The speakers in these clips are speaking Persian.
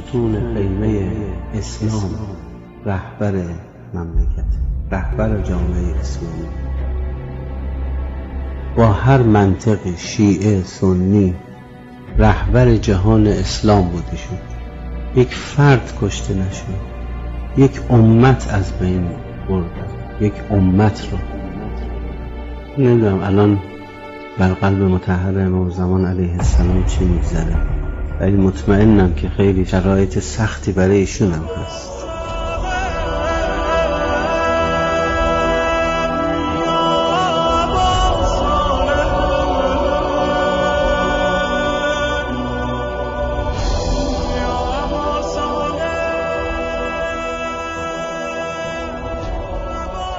ستون خیمه اسلام رهبر مملکت، رهبر جامعه اسلامی، با هر منطقی شیعه سنی رهبر جهان اسلام بودشون. یک فرد کشته نشد، یک امت از بین بردن، یک امت رو. نمیدونم الان بر قلب مطهر امام زمان علیه السلام چی میگذره، ولی مطمئنم که خیلی شرایط سختی برای ایشون هم هست.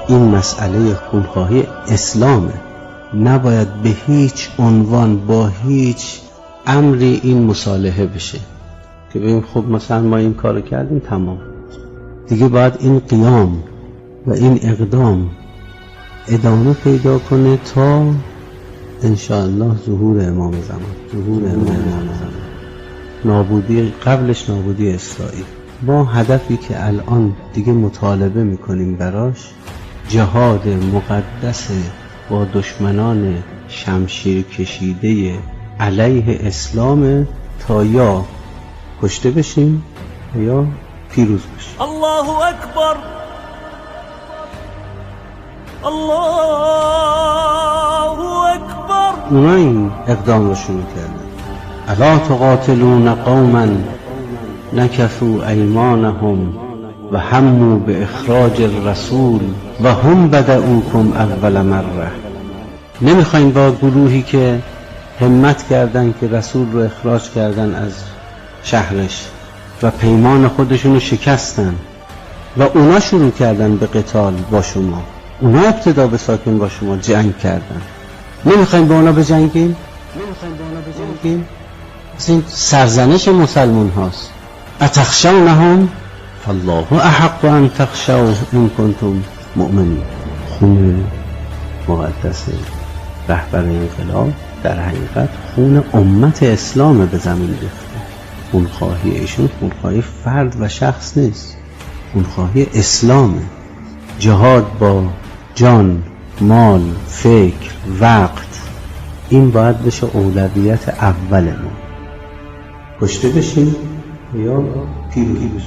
این مسئله خونخواهی اسلامه، نباید به هیچ عنوان با هیچ امری این مصالحه بشه که ببین خب مثلا ما این کارو کردیم تمام دیگه، باید این قیام و این اقدام ادامه پیدا کنه تا انشاءالله ظهور امام زمان، نابودی قبلش نابودی اسرائیل. ما هدفی که الان دیگه مطالبه میکنیم براش جهاد مقدس با دشمنان شمشیر کشیده علیه اسلام، تا یا کشته بشیم یا پیروز بشیم. الله اکبر، الله اکبر. اونا این اقدام رو شروع کردن. الا تقاتلون قوما نکثوا ایمانهم و هموا به اخراج الرسول و هم بدؤوکم اول مره. نمیخواین با گروهی که همت کردن که رسول رو اخراج کردن از شهرش و پیمان خودشون رو شکستن و اونا شروع کردن به قتال با شما، اونا ابتدا به ساکن با شما جنگ کردن، نمیخواین با اونا بجنگیم؟ این سرزنش مسلمان هاست. اتخشونهم فالله احق ان تخشوه ان کنتم مؤمنین. خون مقدس رهبر انقلاب در حقیقت خون امت اسلام به زمین ریخته. خونخواهی ایشون خونخواهی فرد و شخص نیست، خونخواهی اسلامه. جهاد با جان، مال، فکر، وقت، این باید بشه اولویت اول ما. کشته بشیم یا پیروز.